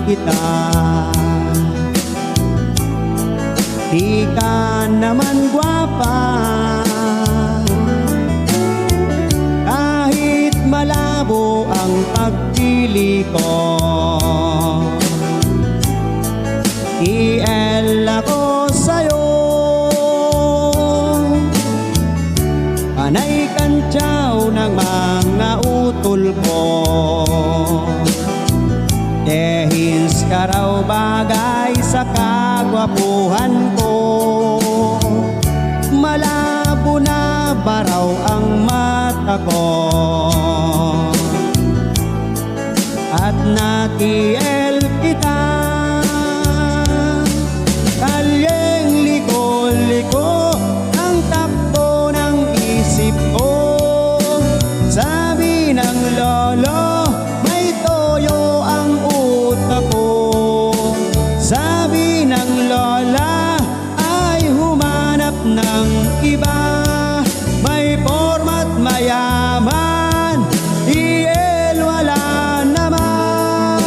kita. Di ka naman gwapa, kahit malabo ang pagpili ko. TL ako sa'yo, panay kantyaw ng mga utol ko. Dehins ka raw bagay sa kagwapuhan ko, malabo na ba raw ang mata ko? At na-TL kita, kalyeng liko-liko ang takbo ng isip ko. Sabi ng lolo, may toyo ang utak ko. Sabi ng lola, ay humanap ng iba. May format mayaman, TL wala naman.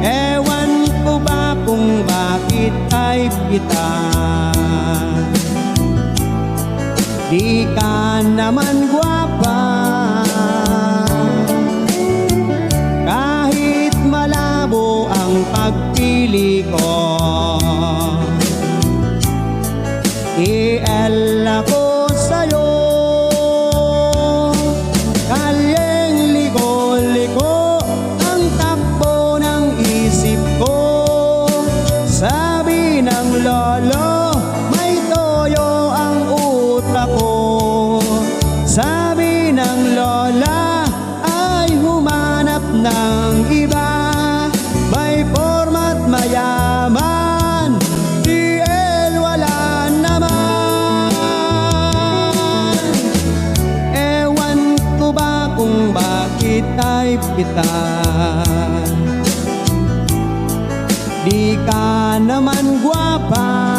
Ewan ko ba kung bakit type kita. Di ka naman gwapa, kahit malabo ang pagpili ko. TL ako sa'yo, kalyeng liko-liko ang takbo ng isip ko. Sabi ng lolo, may toyo ang utak ko. Sabi ng lola, ay humanap ng iba. May format mayaman, TL wala naman. Ewan ko ba kung bakit type kita. Di ka naman gwapa,